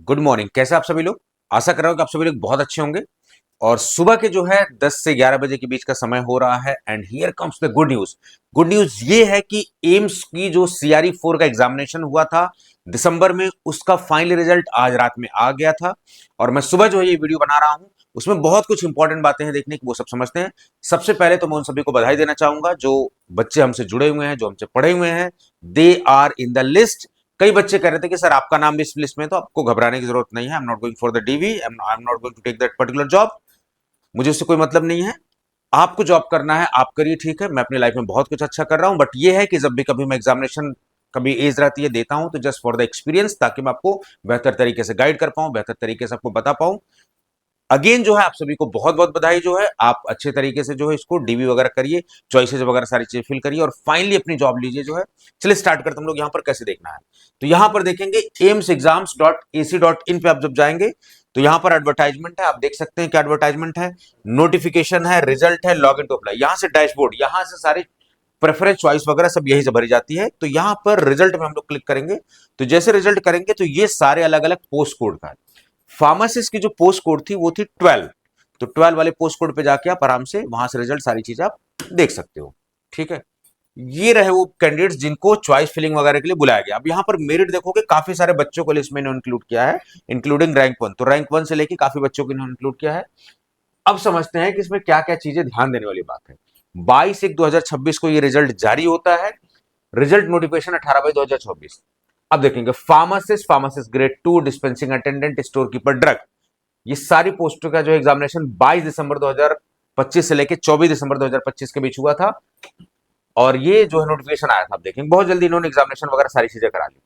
Good morning. कैसे आप सभी लोग? आशा कर रहा हूं कि आप सभी लोग बहुत अच्छे होंगे। और सुबह के जो है 10 से 11 बजे के बीच का समय हो रहा है and here comes the good news. Good news ये है कि एम्स की जो सीआरई 4 का एग्जामिनेशन हुआ था दिसंबर में, उसका फाइनल रिजल्ट आज रात में आ गया था। और मैं सुबह जो है ये वीडियो बना रहा हूं, उसमें बहुत कुछ इंपॉर्टेंट बातें हैं देखने की, वो सब समझते हैं। सबसे पहले तो मैं उन सभी को बधाई देना चाहूंगा जो बच्चे हमसे जुड़े हुए हैं, जो हमसे पढ़े हुए हैं। They are in the list. कई बच्चे कह रहे थे कि सर आपका नाम भी इस लिस्ट में, तो आपको घबराने की जरूरत नहीं है। I am not going for the DV, I am not going to take that particular job. मुझे उससे कोई मतलब नहीं है। आपको जॉब करना है आप करिए, ठीक है। मैं अपनी लाइफ में बहुत कुछ अच्छा कर रहा हूं, बट ये है कि जब भी कभी मैं एग्जामिनेशन, कभी एज रहती है, देता हूं तो जस्ट फॉर द एक्सपीरियंस, ताकि मैं आपको बेहतर तरीके से गाइड कर पाऊं, बेहतर तरीके से आपको बता पाऊं। अगेन जो है आप सभी को बहुत बहुत बधाई। जो है आप अच्छे तरीके से जो है इसको डीवी वगैरह करिए, चॉइसेस वगैरह सारी चीजें फिल करिए और फाइनली अपनी जॉब लीजिए जो है। चलिए स्टार्ट करते हम लोग। यहाँ पर कैसे देखना है, तो यहाँ पर देखेंगे aimsexams.ac.in पे आप जब जाएंगे तो यहाँ पर एडवर्टाइजमेंट है। आप देख सकते हैं क्या एडवर्टाइजमेंट है, नोटिफिकेशन है, रिजल्ट है, लॉग इन टू अप्लाई। यहाँ से डैशबोर्ड, यहाँ से सारी प्रेफरेंस चॉइस वगैरह सब यही से भरी जाती है। तो यहाँ पर रिजल्ट में हम लोग क्लिक करेंगे, तो जैसे रिजल्ट करेंगे तो ये सारे अलग अलग पोस्ट कोड का है। फार्मासिस्ट की जो पोस्ट कोड थी वो थी 12। तो 12 वाले पोस्ट कोड पे जाके आप आराम से वहां से रिजल्ट सारी चीजें आप देख सकते हो, ठीक है। ये रहे वो कैंडिडेट्स जिनको चॉइस फिलिंग वगैरह के लिए बुलाया गया। अब यहाँ पर मेरिट देखोगे, काफी सारे बच्चों को लिस्ट में इंक्लूड किया है, इंक्लूडिंग रैंक 1। तो रैंक 1 से लेके काफी बच्चों को इन्होंने इंक्लूड किया है। अब समझते हैं कि इसमें क्या क्या चीजें ध्यान देने वाली बात है। 22/1/2026 को ये रिजल्ट जारी होता है। Result notification 18/2/2024। अब देखेंगे pharmacist, pharmacist grade 2, dispensing attendant, store keeper, drug, ये सारी पोस्टों का जो एग्जामिनेशन 22 दिसंबर 2025 से लेके 24 दिसंबर 2025 के बीच हुआ था। और ये जो है नोटिफिकेशन आया था, आप देखेंगे बहुत जल्दी इन्होंने एग्जामिनेशन वगैरह सारी चीजें करा ली।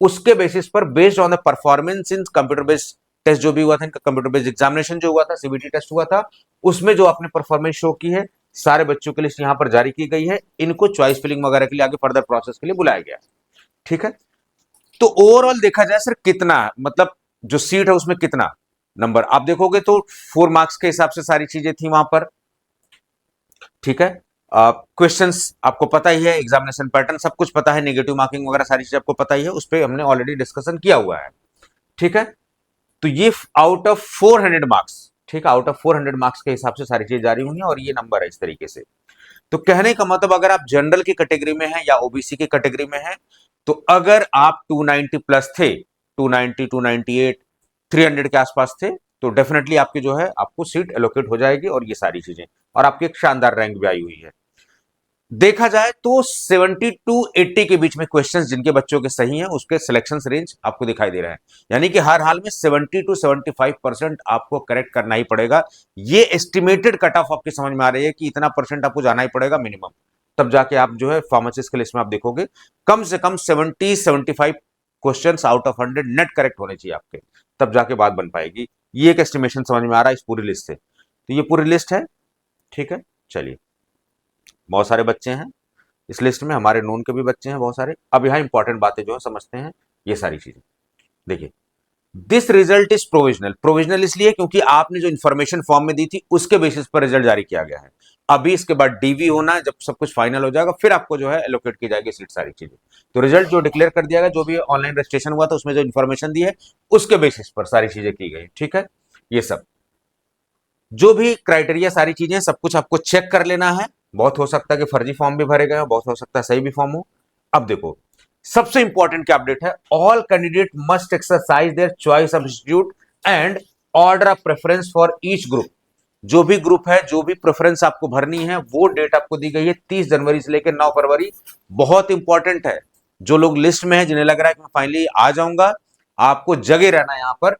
उसके बेसिस पर based on the performance in computer based test जो भी हुआ था, इनका कंप्यूटर बेस्ड एग्जामिनेशन जो हुआ था, सीबीटी टेस्ट हुआ था, उसमें जो आपने परफॉर्मेंस शो की है, सारे बच्चों की लिस्ट यहाँ पर जारी की गई है। इनको चॉइस फिलिंग वगैरह के लिए आगे फर्दर प्रोसेस के लिए बुलाया गया, ठीक है। तो ओवरऑल देखा जाए सर कितना, मतलब जो सीट है उसमें कितना नंबर आप देखोगे तो 4 मार्क्स के हिसाब से सारी चीजें थी वहां पर, ठीक है। क्वेश्चंस आपको पता ही है, एग्जामिनेशन पैटर्न सब कुछ पता है, नेगेटिव मार्किंग वगैरह सारी चीजें आपको पता ही है, उस पर हमने ऑलरेडी डिस्कशन किया हुआ है, ठीक है। तो ये आउट ऑफ 400 मार्क्स, ठीक है, आउट ऑफ 400 मार्क्स के हिसाब से सारी चीजें जारी हुई हैं और ये नंबर है इस तरीके से। तो कहने का मतलब अगर आप जनरल की कैटेगरी में हैं या ओबीसी की कैटेगरी में हैं, तो अगर आप 290 प्लस थे, 290, 298, 300 के आसपास थे, तो डेफिनेटली आपकी जो है आपको सीट एलोकेट हो जाएगी और ये सारी चीजें, और आपकी एक शानदार रैंक भी आई हुई है। देखा जाए तो 70 टू 80 के बीच में क्वेश्चंस जिनके बच्चों के सही हैं, उसके सिलेक्शन रेंज आपको दिखाई दे रहा है। यानी कि हर हाल में 70 टू 75% आपको करेक्ट करना ही पड़ेगा। ये एस्टिमेटेड कट ऑफ आपकी समझ में आ रही है कि इतना परसेंट आपको जाना ही पड़ेगा मिनिमम, तब जाके आप जो है फार्मासिस्ट के लिस्ट में आप देखोगे कम से कम 70-75 question out of 100 net correct होने चाहिए आपके, तब जाके बात बन पाएगी। ये एक एस्टिमेशन समझ में आ रहा है इस पूरी लिस्ट से। तो ये पूरी लिस्ट है, ठीक है। चलिए, बहुत सारे बच्चे हैं इस लिस्ट में, हमारे नोन के भी बच्चे हैं बहुत सारे। अब यहाँ इंपॉर्टेंट बातें जो है समझते हैं ये सारी चीजें। देखिए, this result is provisional. Provisional इसलिए क्योंकि आपने जो इंफॉर्मेशन फॉर्म में दी थी उसके बेसिस पर रिजल्ट जारी किया गया है। अभी इसके बाद डीवी होना है, जब सब कुछ फाइनल हो जाएगा फिर आपको जो है एलोकेट की जाएगी सीट सारी चीजें। तो रिजल्ट जो डिक्लेयर कर दिया गया, जो भी ऑनलाइन रजिस्ट्रेशन हुआ था उसमें जो इन्फॉर्मेशन दी है उसके बेसिस पर सारी चीजें की गई, ठीक है। ये सब जो भी क्राइटेरिया सारी चीजें सब कुछ आपको चेक कर लेना है। बहुत हो सकता है कि फर्जी फॉर्म भी भरे गए हो, बहुत हो सकता है सही भी फॉर्म हो। अब देखो, सबसे इंपॉर्टेंट क्या अपडेट है, all candidate must exercise their choice of institute and order of preference for each group. जो भी ग्रुप है, जो भी प्रेफरेंस आपको भरनी है, वो डेट आपको दी गई है 30 जनवरी से लेकर 9 फरवरी। बहुत इंपॉर्टेंट है, जो लोग लिस्ट में है, जिन्हें लग रहा है कि मैं फाइनली आ जाऊंगा, आपको जगे रहना है यहां पर।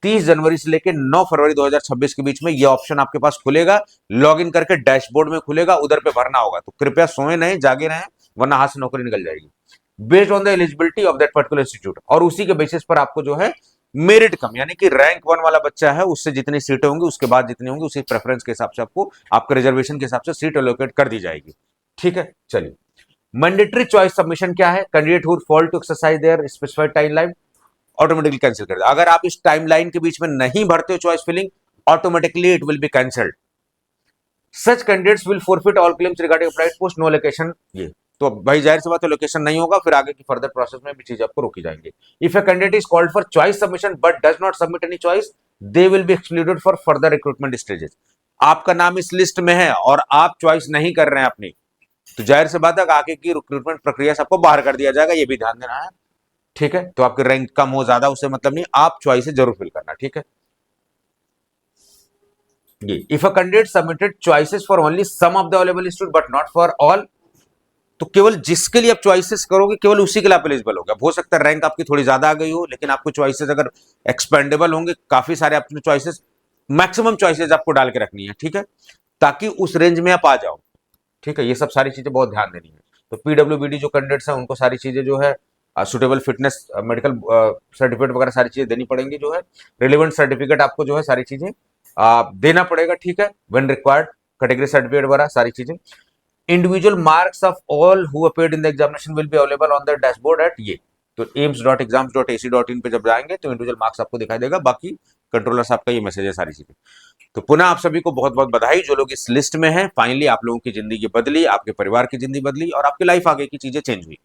30 जनवरी से लेकर 9 फरवरी 2026 के बीच में यह ऑप्शन आपके पास खुलेगा, लॉगिन करके डैशबोर्ड में खुलेगा, उधर पे भरना होगा। तो कृपया सोए नहीं, जागे रहें, वरना हाथ से नौकरी निकल जाएगी। Based on the eligibility of that particular institute, और उसी के बेसिस पर आपको जो है मेरिट कम, यानी कि रैंक 1 वाला बच्चा है उससे जितनी सीटें होंगी उसके बाद जितनी होंगी उसी प्रेफरेंस के हिसाब से आपको आपके रिजर्वेशन के हिसाब से सीट एलोकेट कर दी जाएगी, ठीक है। चलिए, मैंडेटरी चॉइस सबमिशन क्या है, candidate who fall to exercise their specified timeline automatically cancel कर दे। अगर आप इस टाइमलाइन के बीच में नहीं भरते हो choice filling, automatically it will be cancelled. Such candidates will forfeit all claims regarding applied post, no allocation. ये तो भाई जाहिर सी बात है लोकेशन नहीं होगा, फिर आगे की फर्दर प्रोसेस में भी चीजें आपको रोकी जाएंगी। If a candidate is called for choice submission but does not submit any choice, they will be excluded for further recruitment stages. आपका नाम इस लिस्ट में है और आप चॉइस नहीं कर रहे हैं अपनी, तो जाहिर सी बात है आगे की रिक्रूटमेंट प्रक्रिया से आपको बाहर कर दिया जाएगा, ये भी ध्यान देना है। ठीक है, तो आपकी रैंक कम हो ज्यादा उससे मतलब नहीं, आप चॉइस जरूर फिल करना। ठीक है, ये if a candidate submitted choices for only some of the available institute but not for all, तो केवल जिसके लिए आप चॉइसेस करोगे केवल उसी के लिए आप एलिजिबल होगा। हो सकता है रैंक आपकी थोड़ी ज्यादा आ गई हो, लेकिन आपको चॉइसेस अगर एक्सपेंडेबल होंगे, काफी सारे आपने चॉइसेस, मैक्सिमम चॉइसेस आपको डाल के रखनी है। ठीक है, ताकि उस रेंज में आप आ जाओ। ठीक है, ये सब सारी चीजें बहुत ध्यान देनी है। तो पीडब्ल्यूबीडी जो कैंडिडेट्स हैं उनको सारी चीजें जो है सुटेबल फिटनेस मेडिकल सर्टिफिकेट वगैरह सारी चीजें देनी पड़ेंगी, जो है रिलेवेंट सर्टिफिकेट आपको जो है सारी चीजें देना पड़ेगा। ठीक है, व्हेन रिक्वायर्ड कैटेगरी सर्टिफिकेट वगैरह सारी चीजें। Individual marks of all who appeared in the examination will be available on the dashboard at ये, तो aims.exams.ac.in पे जब जाएंगे तो इंडिविजुअल मार्क्स आपको दिखाई देगा, बाकी कंट्रोलर साहब का ये मैसेज है सारी चीजें। तो पुनः आप सभी को बहुत बहुत बधाई जो लोग इस लिस्ट में हैं, फाइनली आप लोगों की जिंदगी बदली, आपके परिवार की जिंदगी बदली और आपकी लाइफ आगे की चीजें चेंज हुई।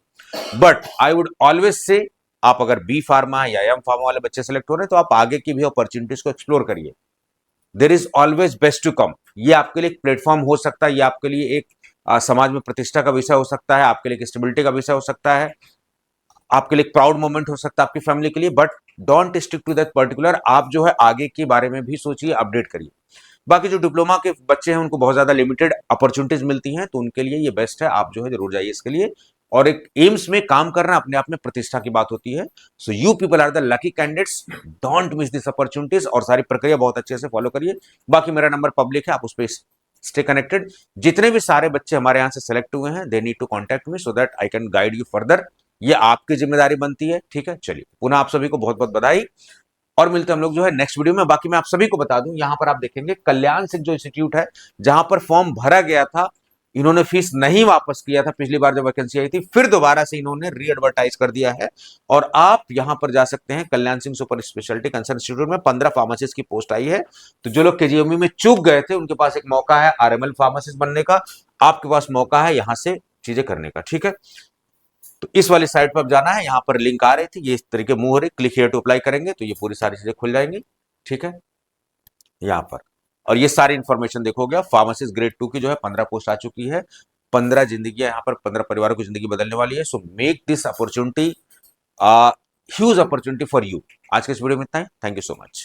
But I would always say, आप अगर बी फार्मा या एम फार्मा वाले बच्चे सेलेक्ट हो रहे हैं तो आप आगे की भी अपॉर्चुनिटीज को एक्सप्लोर करिए। There is always best to come. ये आपके लिए एक प्लेटफॉर्म हो सकता है, ये आपके लिए एक समाज में प्रतिष्ठा का विषय हो सकता है, आपके लिए एक स्टेबिलिटी का विषय हो सकता है, आपके लिए एक प्राउड मोमेंट हो सकता है आपकी फैमिली के लिए। But don't stick to that particular, आप जो है आगे के बारे में भी सोचिए, अपडेट करिए। बाकी जो डिप्लोमा के बच्चे हैं उनको बहुत ज्यादा लिमिटेड अपॉर्चुनिटीज मिलती हैं, तो उनके लिए ये बेस्ट है, आप जो है जरूर जाइए इसके लिए। और एक एम्स में काम करना अपने आप में प्रतिष्ठा की बात होती है। So you people are the lucky candidates, don't miss this opportunities, और सारी प्रक्रिया बहुत अच्छे से फॉलो करिए। बाकी मेरा नंबर पब्लिक है, आप उस पर स्टे कनेक्टेड। जितने भी सारे बच्चे हमारे यहाँ से सेलेक्ट हुए हैं they need to contact me so that I can guide you further, ये आपकी जिम्मेदारी बनती है। ठीक है, चलिए पुनः आप सभी को बहुत बहुत बधाई, और मिलते हैं हम लोग जो है नेक्स्ट वीडियो में। बाकी मैं आप सभी को बता दूं, यहां पर आप देखेंगे कल्याण सिंह जो इंस्टीट्यूट है, जहां पर फॉर्म भरा गया था, इन्होंने फीस नहीं वापस किया था पिछली बार जब वैकेंसी आई थी, फिर दोबारा से इन्होंने री एडवर्टाइज कर दिया है। और आप यहां पर जा सकते हैं, Kalyan Singh super speciality cancer institute में 15 फार्मासिस्ट की पोस्ट आई है। तो जो लोग केजीएमयू में चूक गए थे उनके पास एक मौका है आरएमएल फार्मासिस्ट बनने का, आपके पास मौका है यहां से चीजें करने का। ठीक है, तो इस वाली साइट पर अब जाना है, यहां पर लिंक आ रही थी, ये इस तरीके मूव हो रही, क्लिक हियर टू अप्लाई करेंगे तो ये पूरी सारी चीजें खुल जाएंगी। ठीक है, यहां पर, और ये सारी इंफॉर्मेशन देखोगे, फार्मासिस्ट ग्रेड 2 की जो है 15 पोस्ट आ चुकी है, 15 जिंदगी यहाँ पर, 15 परिवारों की जिंदगी बदलने वाली है। So make this opportunity huge opportunity for you. आज के इस वीडियो में इतना ही, थैंक यू सो मच।